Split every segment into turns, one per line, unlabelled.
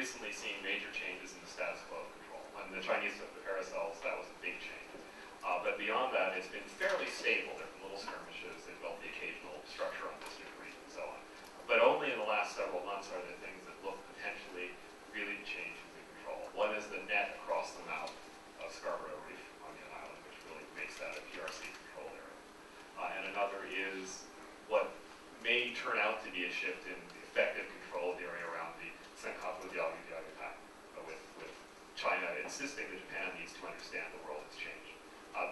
recently seen major changes in the status quo of control. When the Chinese took the parasols, that was a big change. But beyond that, it's been fairly stable. There have been little skirmishes, they've built the occasional structure on district reef and so on. But only in the last several months are there things that look potentially really changes in control. One is the net across the mouth of Scarborough Reef on the island, which really makes that a PRC control area. And another is what may turn out to be a shift in effective control of the area around the Senkaku Diaoyu Pact, with China insisting that Japan needs to understand the world has changed.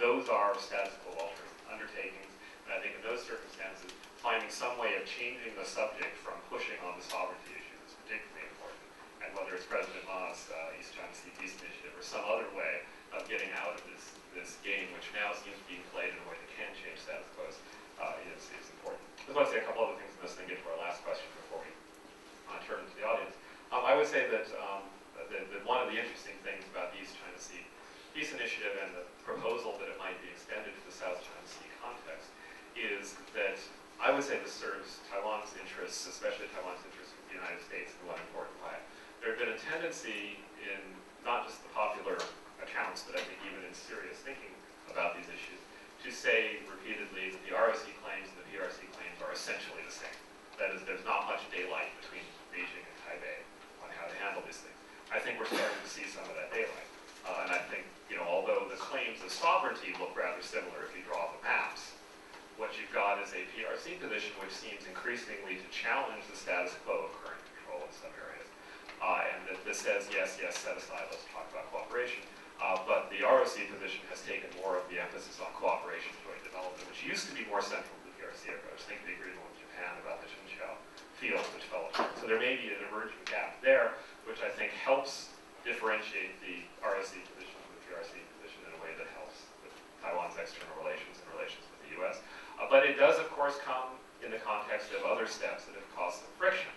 Those are status quo altering undertakings, and I think in those circumstances, finding some way of changing the subject from pushing on the sovereignty issue is particularly important. And whether it's President Ma's East China Sea Peace Initiative or some other way of getting out of this game, which now seems to be played in a way that can change status quos, is important. I just want to say a couple other things in this, and then get to our last question before we turn to the audience. I would say that, that one of the interesting things about the East China Sea Peace Initiative and the proposal that it might be extended to the South China Sea context is that I would say this serves Taiwan's interests, especially Taiwan's interests with the United States, in one important way. There had been a tendency in not just the popular accounts, but I think even in serious thinking about these issues, to say repeatedly that the ROC claims and the PRC claims are essentially the same. That is, there's not much daylight between Beijing and Taipei on how to handle these things. I think we're starting to see some of that daylight. And I think, although the claims of sovereignty look rather similar if you draw the maps, what you've got is a PRC position which seems increasingly to challenge the status quo of current control in some areas. And that says, yes, set aside, let's talk about cooperation. But the ROC position has taken more of the emphasis on cooperation, joint development, which used to be more central to the PRC approach. Think the agreement with Japan about the Xinjiang field, which fell apart. So there may be an emerging gap there, which I think helps differentiate the ROC position from the PRC position in a way that helps with Taiwan's external relations and relations with the U.S. But it does, of course, come in the context of other steps that have caused some friction.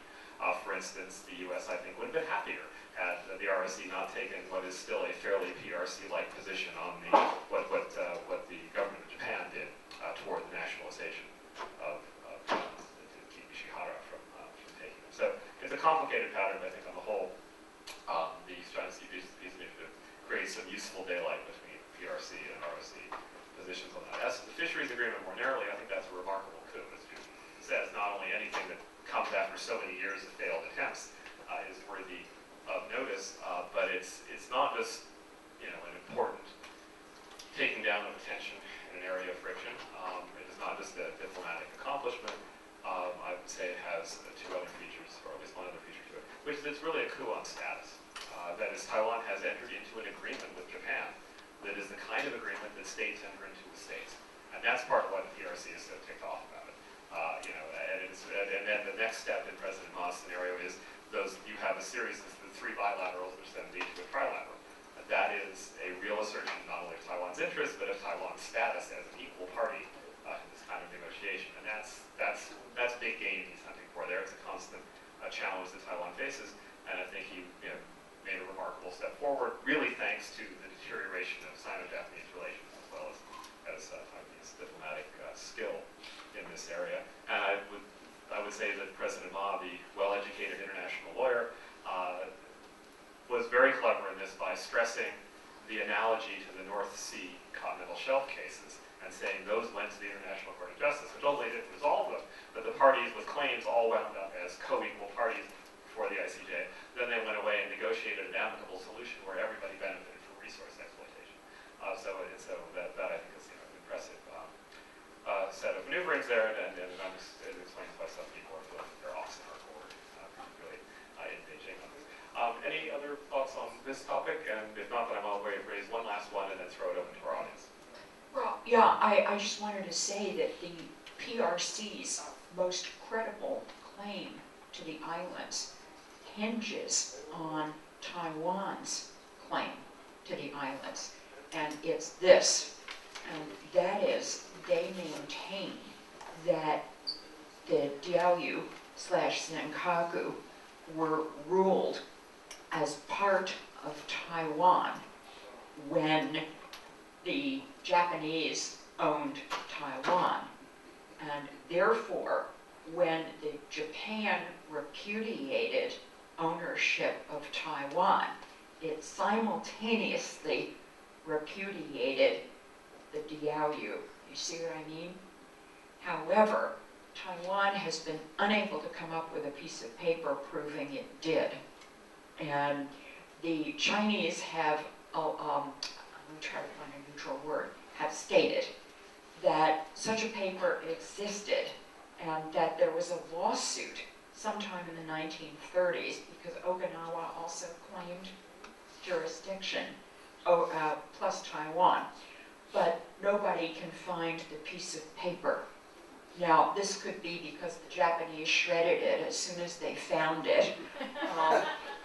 For instance, the U.S., I think, would have been happier had the ROC not taken what is still a fairly PRC-like position on what the government of Japan did toward the nationalization of to keep Ishihara from taking them. So it's a complicated pattern, but I think on the whole, the East China Sea Peace Initiative creates some useful daylight between PRC and ROC positions on that. As to the fisheries agreement more narrowly, I think that's a remarkable coup. As you says, not only anything that comes after so many years of failed attempts is worthy of notice, but it's not just an important taking down of tension in an area of friction. It is not just a diplomatic accomplishment. I would say it has two other features, or at least one other feature to it, which is it's really a coup on status. That is, Taiwan has entered into an agreement with Japan that is the kind of agreement that states enter into with states. And that's part of why the PRC is so ticked off about it. And then the next step in President Ma's scenario is you have a series of the three bilaterals which then lead to a trilateral. And that is a real assertion not only of Taiwan's interests, but of Taiwan's status as an equal party to this kind of negotiation. And that's big game he's hunting for there. It's a constant challenge that Taiwan faces. And I think he made a remarkable step forward, really thanks to the deterioration of Sino-Japanese relations as well as Taiwanese diplomatic skill in this area. And I would say that President Ma, the well-educated international lawyer, was very clever in this by stressing the analogy to the North Sea continental shelf cases and saying those went to the International Court of Justice, which ultimately didn't resolve them, but the parties with claims all wound up as co-equal parties before the ICJ. Then they went away and negotiated an amicable solution where everybody benefited from resource exploitation. So that I think is an impressive set of maneuverings there, and it explains why some people are feeling their oxen are bored, particularly in Beijing on this. Any other thoughts on this topic? And if not, then I'll raise one last one and then throw it open to our audience.
Well, yeah, I just wanted to say that the PRC's most credible claim to the islands hinges on Taiwan's claim to the islands. And it's this, and that is they maintain that the Diaoyu/Senkaku were ruled as part of Taiwan when the Japanese owned Taiwan. And therefore, when Japan repudiated ownership of Taiwan. It simultaneously repudiated the Diaoyu. You see what I mean? However, Taiwan has been unable to come up with a piece of paper proving it did. And the Chinese have, I'm going to try to find a neutral word, have stated that such a paper existed and that there was a lawsuit sometime in the 1930s because Okinawa also claimed jurisdiction, plus Taiwan. But nobody can find the piece of paper. Now, this could be because the Japanese shredded it as soon as they found it,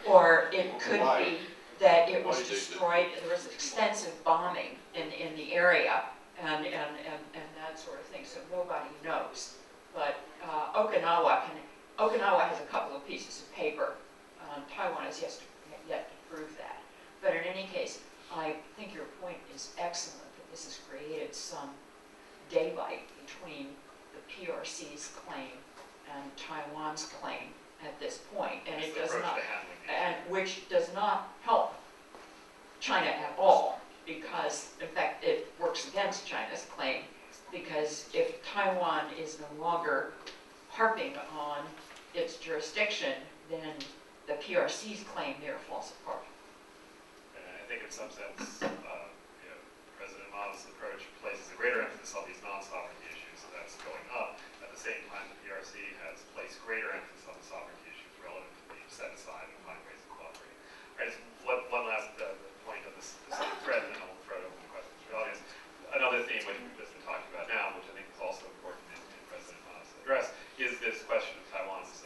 or it could be that it was destroyed. There was extensive bombing in the area and that sort of thing, so nobody knows. But Okinawa has a couple of pieces of paper. Taiwan has yet to prove that. But in any case, I think your point is excellent, that this has created some daylight between the PRC's claim and Taiwan's claim at this point, and it does not, and which does not help China at all, because in fact it works against China's claim, because if Taiwan is no longer harping on its jurisdiction, then the PRC's claim there falls apart.
And I think in some sense, President Ma's approach places a greater emphasis on these non-sovereignty issues, so that's going up. At the same time, the PRC has placed greater emphasis on the sovereignty issues relative to being set aside and find ways of cooperating. All right, just one last point of this thread, and then I'll throw it open to questions from the audience. Another theme which we've just been talking about now, which I think is also important in President Ma's address, is this question of Taiwan's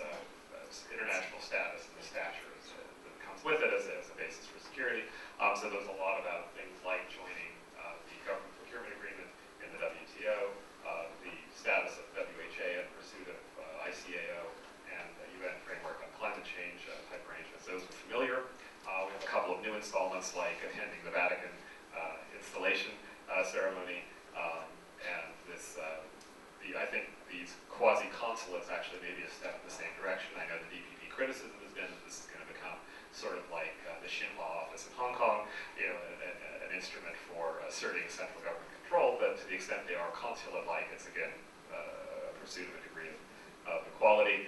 international status and the stature that comes with it as a basis for security. So there's a lot about things like joining the government procurement agreement in the WTO, the status of WHA in pursuit of ICAO, and the UN framework on climate change type arrangements. Those are familiar. We have a couple of new installments like attending the Vatican installation ceremony, and this, I think these quasi-consulates actually may be a step in the same direction. I know the DPP criticism has been that this is going to become sort of like the Xinhua office in Hong Kong, an instrument for asserting central government control, but to the extent they are consulate-like, it's again a pursuit of a degree of equality.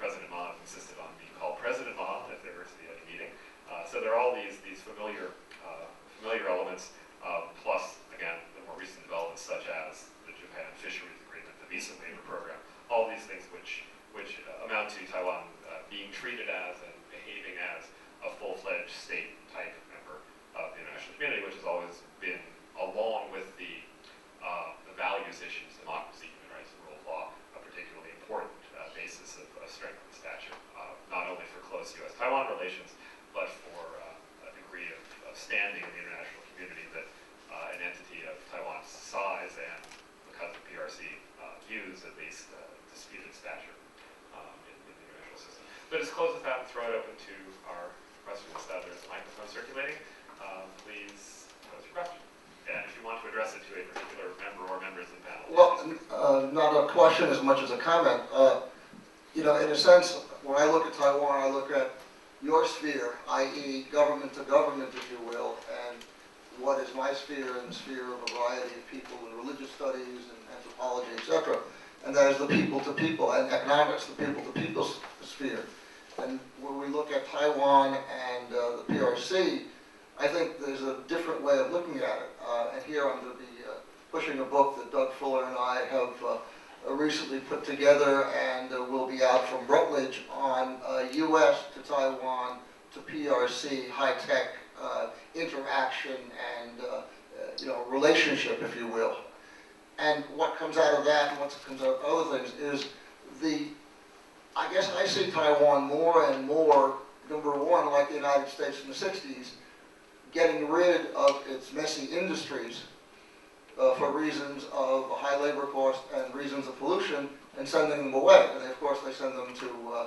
President Ma insisted on being called President Ma if there were to be any meeting. So there are all these familiar elements, plus, again, the more recent developments such as the Japan Fisheries Agreement, the visa waiver program, all these things which amount to Taiwan being treated as and behaving as a full-fledged state-type member of the international community, which has always been, along with the values issues, democracy, human rights, and rule of law, a particularly important basis of strength and stature, not only for close U.S.-Taiwan relations, but for a degree of standing in the international community that an entity of Taiwan's size and, because of PRC views, at least disputed stature in the international system. But just close with that and throw it open to our questions. There's a microphone circulating. Please pose your question. And if you want to address it to a particular member or members of the panel.
Well, not a question as much as a comment. In a sense, when I look at Taiwan, I look at your sphere, i.e. government to government, if you will, and what is my sphere and the sphere of a variety of people in religious studies and anthropology, etc. And that is the people to people, and economics, the people to people sphere. And when we look at Taiwan and the PRC, I think there's a different way of looking at it. And here I'm going to be pushing a book that Doug Fuller and I have recently put together and will be out from Rutledge on U.S. to Taiwan to PRC high-tech interaction and relationship, if you will. And what comes out of that and what comes out of other things is I guess I see Taiwan more and more, number one, like the United States in the 60s, getting rid of its messy industries for reasons of high labor cost and reasons of pollution, and sending them away. And of course they send them to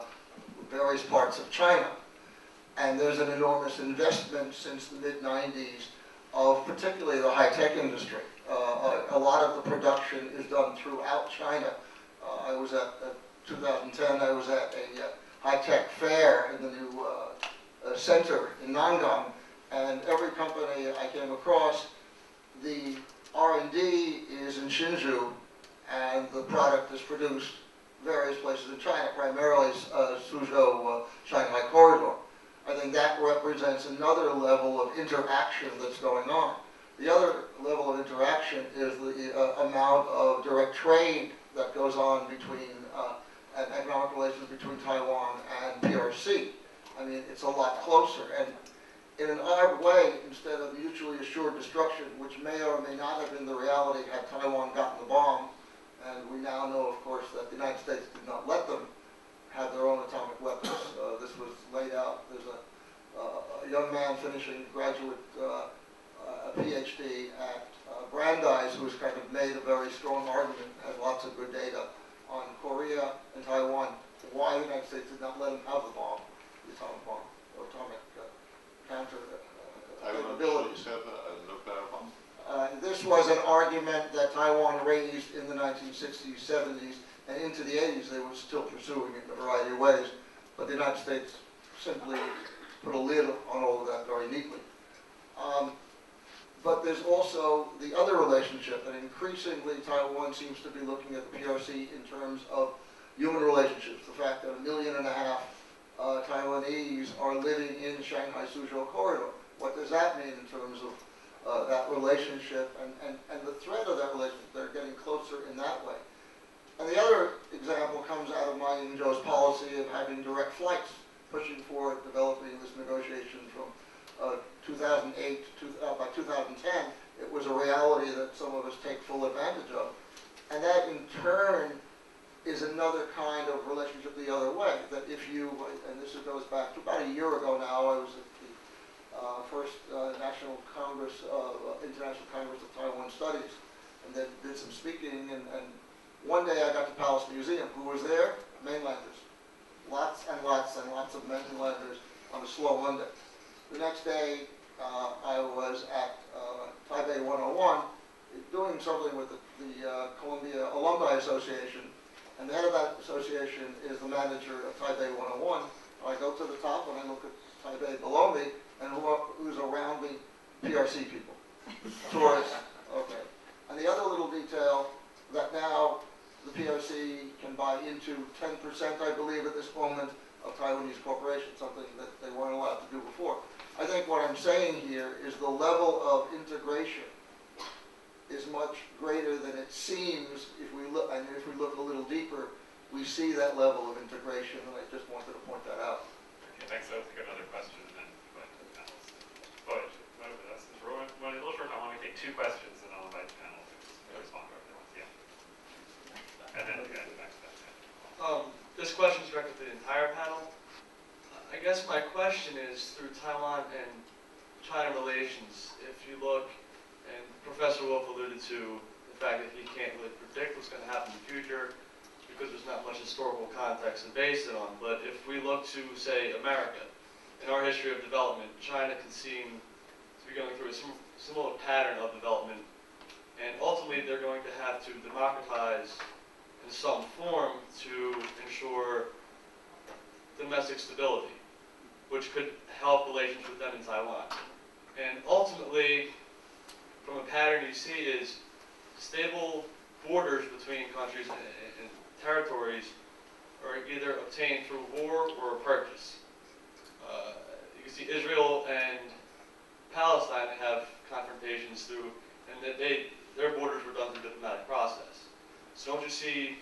various parts of China. And there's an enormous investment since the mid-90s of particularly the high-tech industry. A lot of the production is done throughout China. I was at 2010, I was at a high-tech fair in the new center in Nangang, and every company I came across, the R&D is in Hsinchu, and the product is produced various places in China, primarily Suzhou, Shanghai corridor. I think that represents another level of interaction that's going on. The other level of interaction is the amount of direct trade that goes on between, and economic relations between Taiwan and PRC. I mean, it's a lot closer. And in an odd way, instead of mutually assured destruction, which may or may not have been the reality had Taiwan gotten the bomb, and we now know, of course, that the United States did not let them have their own atomic weapons. This was laid out. There's a young man finishing graduate a PhD at Brandeis who's kind of made a very strong argument, has lots of good data on Korea and Taiwan, why the United States did not let them have the bomb, the atomic bomb, or atomic counter capabilities. This was an argument that Taiwan raised in the 1960s, 70s, and into the 80s. They were still pursuing it in a variety of ways, but the United States simply put a lid on all of that very neatly. But there's also the other relationship, and increasingly Taiwan seems to be looking at the PRC in terms of human relationships. The fact that 1.5 million Taiwanese are living in Shanghai-Suzhou corridor. What does that mean in terms of that relationship and the threat of that relationship? They're getting closer in that way. And the other example comes out of Ma Ying-jeou's policy of having direct flights, pushing forward, developing this negotiation from 2008 to by 2010. It was a reality that some of us take full advantage of. And that in turn is another kind of relationship the other way, that if you, and this goes back to about a year ago now, I was at the first National Congress, International Congress of Taiwan Studies, and then did some speaking, and one day I got to Palace Museum. Who was there? Mainlanders. Lots and lots and lots of mainlanders on a slow Monday. The next day, I was at Taipei 101 doing something with the Columbia Alumni Association, and the head of that association is the manager of Taipei 101. I go to the top and I look at Taipei below me, and who's around me? PRC people, tourists. Okay. And the other little detail that now the PRC can buy into 10%, I believe, at this moment, of Taiwanese corporations, something that they weren't allowed to do before. I think what I'm saying here is the level of integration is much greater than it seems if we look, and if we look a little deeper, we see that level of integration, and I just wanted to point that out.
Okay, thanks. I'll take another question and then go ahead to the panelists. Oh, since we're running a little short time, I want to take 2 questions and I'll invite the panelists to respond to everyone. Yeah. And then back to that.
This question is directed to the entire panel. I guess my question is, through Taiwan and China relations, if you look, and Professor Wolf alluded to the fact that he can't really predict what's going to happen in the future because there's not much historical context to base it on, but if we look to, say, America, in our history of development, China can seem to be going through a similar pattern of development, and ultimately they're going to have to democratize in some form to ensure domestic stability, which could help relations with them in Taiwan. And ultimately, from a pattern you see is stable borders between countries and territories are either obtained through war or purchase. You can see Israel and Palestine have confrontations through, and that their borders were done through diplomatic process. So don't you see